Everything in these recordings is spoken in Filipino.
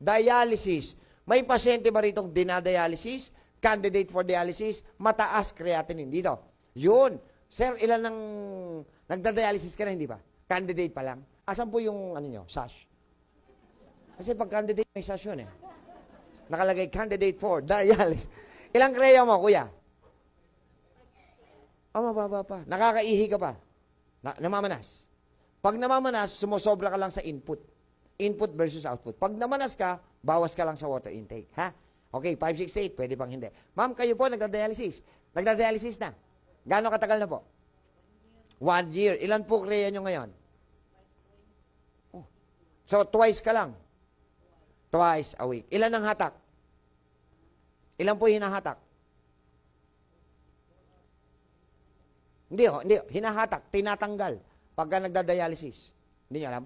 Dialysis. May pasyente ba rito dinadialysis? Candidate for dialysis? Mataas creatinine. Dito. Yun. Sir, ilan ng nagda-dialysis ka na, hindi ba? Candidate pa lang. Asan po yung, ano nyo, sash? Kasi pag candidate, may sash yun eh. Nakalagay, candidate for dialysis. Ilang kreya mo, kuya? Mababa pa. Nakakaihi ka pa. Namamanas. Pag namamanas, sumusobra ka lang sa input. Input versus output. Pag namanas ka, bawas ka lang sa water intake. Ha? Okay, 568, pwede pang hindi. Ma'am, kayo po nagda-dialysis. Nagda-dialysis na. Gaano katagal na po? 1 year. Ilan po kreya nyo ngayon? Oh. So, twice ka lang. Twice a week. Ilan ang hatak? Ilan po hinahatak? Hindi. Hinahatak, tinatanggal pagka nagda-dialysis. Hindi nyo alam?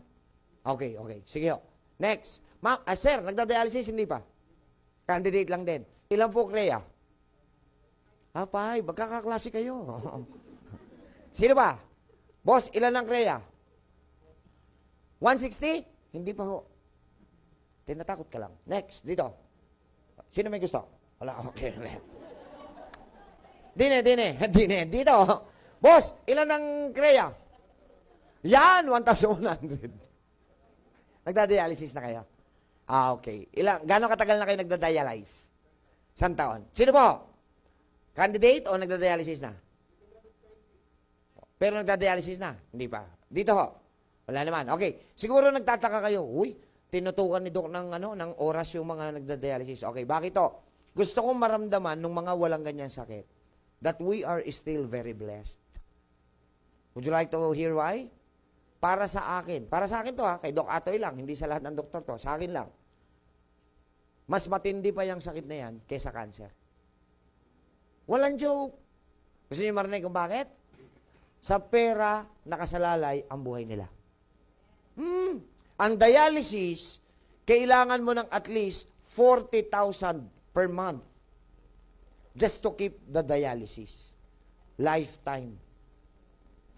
Okay. Sige ho. Next. Ma'am, sir, nagda-dialysis, hindi pa? Candidate lang din. Ilan po kreya? Pay, magkakaklase kayo. Sino ba? Boss, ilan ang kreya? 160? Hindi pa ho. Tinatakot ka lang. Next, dito. Sino may gusto? Wala, okay. Dine. Dito. Boss, ilan ang kreya? Yan, 1,100. Nagda-dialysis na kayo? Okay. Gano'ng katagal na kayo nagda-dialyze? Isang taon. Sino po? Candidate o nagda-dialysis na? Pero nagda-dialysis na? Hindi pa. Dito ho. Wala naman. Okay. Siguro nagtataka kayo, uy, tinutukan ni Doc ng oras yung mga nagda-dialysis. Okay, bakit to? Gusto kong maramdaman ng mga walang ganyan sakit that we are still very blessed. Would you like to hear why? Para sa akin to kay Doc Atoy lang, hindi sa lahat ng doktor to, sa akin lang. Mas matindi pa yung sakit na yan kaysa cancer. Walang joke. Gusto niyo marinig kung bakit? Sa pera nakasalalay ang buhay nila. Ang dialysis, kailangan mo ng at least 40,000 per month just to keep the dialysis. Lifetime.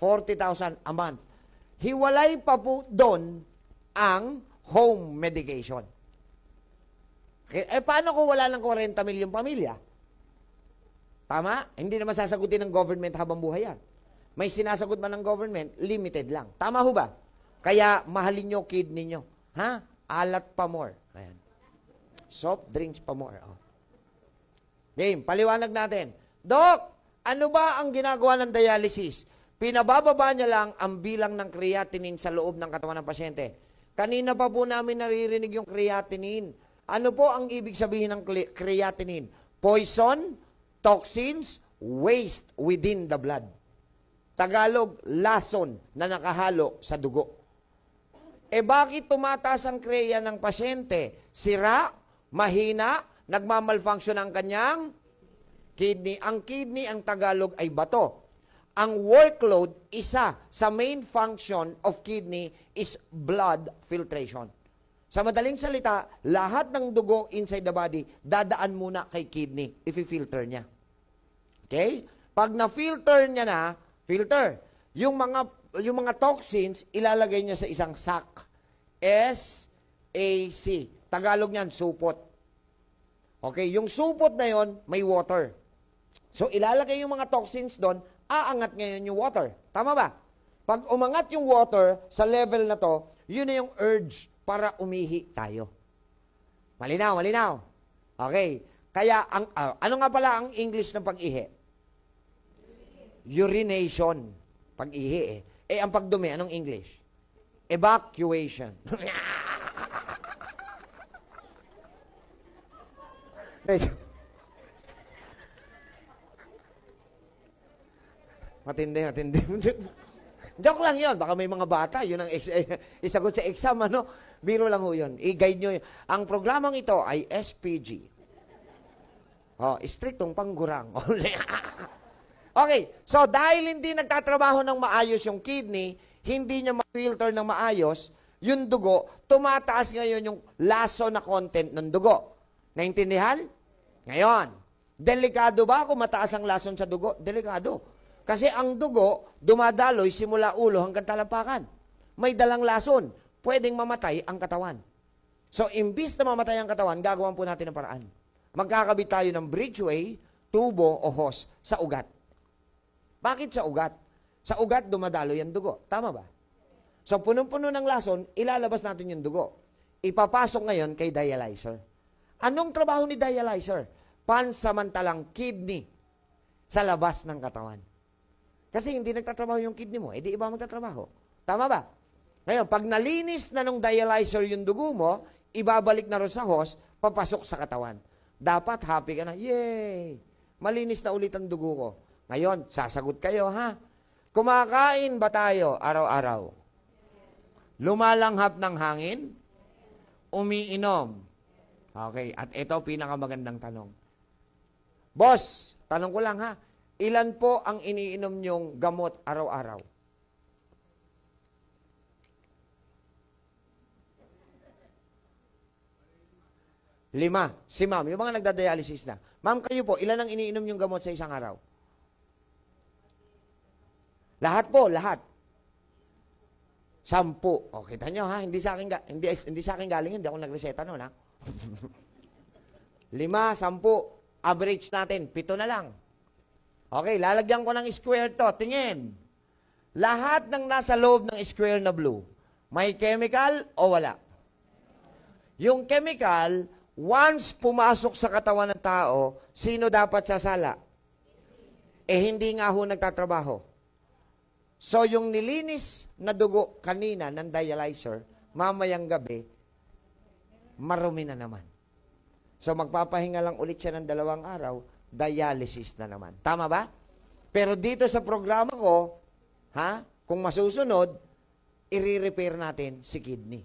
40,000 a month. Hiwalay pa po doon ang home medication. Paano kung wala ng 40 milyong pamilya? Tama? Hindi naman sasagutin ng government habang buhay yan. May sinasagot man ng government, limited lang. Tama ho ba? Kaya mahalin nyo kidney nyo. Ha? Alat pa more. Ayan. Soft drinks pa more. Oh. Game, paliwanag natin. Doc, ano ba ang ginagawa ng dialysis? Pinabababa niya lang ang bilang ng creatinine sa loob ng katawan ng pasyente. Kanina pa po namin naririnig yung creatinine. Ano po ang ibig sabihin ng creatinine? Poison, toxins, waste within the blood. Tagalog, lason na nakahalo sa dugo. Bakit tumataas ang kreya ng pasyente? Sira, mahina, nagmamalfunction ang kanyang kidney. Ang kidney, ang Tagalog ay bato. Ang workload, isa sa main function of kidney is blood filtration. Sa madaling salita, lahat ng dugo inside the body, dadaan muna kay kidney, i-filter niya. Okay? Pag na-filter niya na, yung mga toxins, ilalagay niya sa isang sac. SAC. Tagalog niyan, supot. Okay? Yung supot na yon may water. So, ilalagay yung mga toxins doon, aangat ngayon yung water. Tama ba? Pag umangat yung water sa level na to, yun na yung urge para umihi tayo. Malinaw. Okay. Kaya, ano nga pala ang English ng pag-ihi? Urination. Pag-ihi eh. Ang pagdumi, anong English? Evacuation. Matindi. Joke lang yun. Baka may mga bata, yun ang isagot sa exam, ano? Biro lang ho yun. I-guide nyo yun. Ang programang ito ay SPG. Striktong panggurang. Okay, so dahil hindi nagtatrabaho ng maayos yung kidney, hindi niya ma-filter ng maayos, yung dugo, tumataas ngayon yung laso na content ng dugo. Naintindihan? Ngayon, delikado ba kung mataas ang lason sa dugo? Delikado. Kasi ang dugo, dumadaloy simula ulo hanggang talampakan. May dalang lason. Pwedeng mamatay ang katawan. So, imbis na mamatay ang katawan, gagawan po natin ng paraan. Magkakabit tayo ng bridgeway, tubo o hose sa ugat. Bakit sa ugat? Sa ugat, dumadalo yung dugo. Tama ba? So, punong-puno ng lason, ilalabas natin yung dugo. Ipapasok ngayon kay dialyzer. Anong trabaho ni dialyzer? Pansamantalang kidney sa labas ng katawan. Kasi hindi nagtatrabaho yung kidney mo, edi iba magtatrabaho. Tama ba? Ngayon, pag nalinis na nung dialyzer yung dugo mo, ibabalik na rin sa hose, papasok sa katawan. Dapat happy ka na, yay! Malinis na ulit ang dugo ko. Ngayon, sasagot kayo, ha? Kumakain ba tayo araw-araw? Lumalanghap ng hangin? Umiinom? Okay, at ito pinakamagandang tanong. Boss, tanong ko lang ha, ilan po ang iniinom nyong gamot araw-araw? Lima. Si ma'am, yung mga nagdadialysis na. Ma'am, kayo po, ilan ang iniinom yung gamot sa isang araw? Lahat po, lahat. 10. O, kita nyo ha, hindi sa akin galing, hindi ako nagreseta noon ha. 5, 10. Average natin, 7 na lang. Okay, lalagyan ko ng square to. Tingin. Lahat ng nasa loob ng square na blue, may chemical o wala? Yung chemical, once pumasok sa katawan ng tao, sino dapat sasala? Hindi nga ho nagtatrabaho. So, yung nilinis na dugo kanina ng dialyzer, mamayang gabi, marumi na naman. So, magpapahinga lang ulit siya ng 2 araw, dialysis na naman. Tama ba? Pero dito sa programa ko, ha, kung masusunod, i-repair natin si kidney.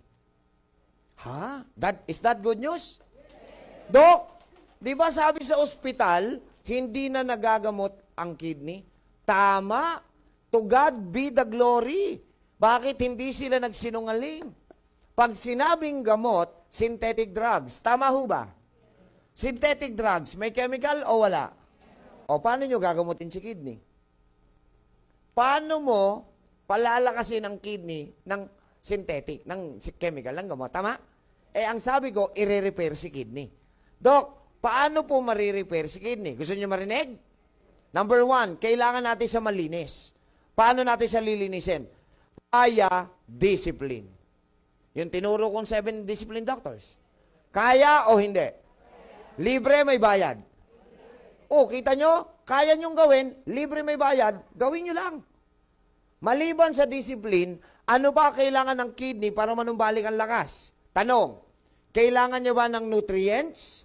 Ha? Is that good news? Dok, di ba sabi sa ospital, hindi na nagagamot ang kidney? Tama. To God be the glory. Bakit hindi sila nagsinungaling? Pag sinabing gamot, synthetic drugs. Tama ho ba? Synthetic drugs, may chemical o wala? O paano nyo gagamutin si kidney? Paano mo palalakasin ang kidney ng synthetic, ng chemical, ng gamot? Tama? Ang sabi ko, i-repair si kidney. Dok, paano po marirepair si kidney? Gusto nyo marinig? Number 1, kailangan natin siya malinis. Paano natin siya lilinisin? Kaya discipline. Yung tinuro kong 7 discipline doctors. Kaya o hindi? Libre, may bayad. O, kita nyo? Kaya nyong gawin, libre, may bayad, gawin nyo lang. Maliban sa discipline, ano ba kailangan ng kidney para manumbalik ang lakas? Tanong, kailangan nyo ba ng nutrients?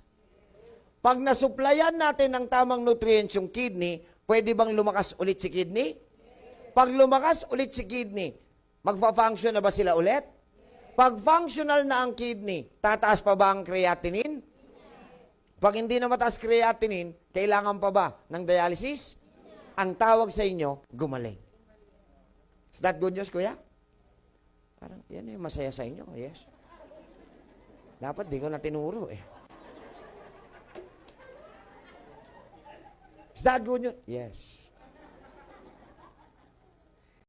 Pag nasupplyan natin ng tamang nutrients yung kidney, pwede bang lumakas ulit si kidney? Pag lumakas ulit si kidney, magpa-function na ba sila ulit? Pag functional na ang kidney, tataas pa ba ang creatinine? Pag hindi na mataas creatinine, kailangan pa ba ng dialysis? Ang tawag sa inyo, gumaling. Is that good news, kuya? Parang, yan yung masaya sa inyo, yes. Dapat di ko na tinuro eh. Is that good news? Yes.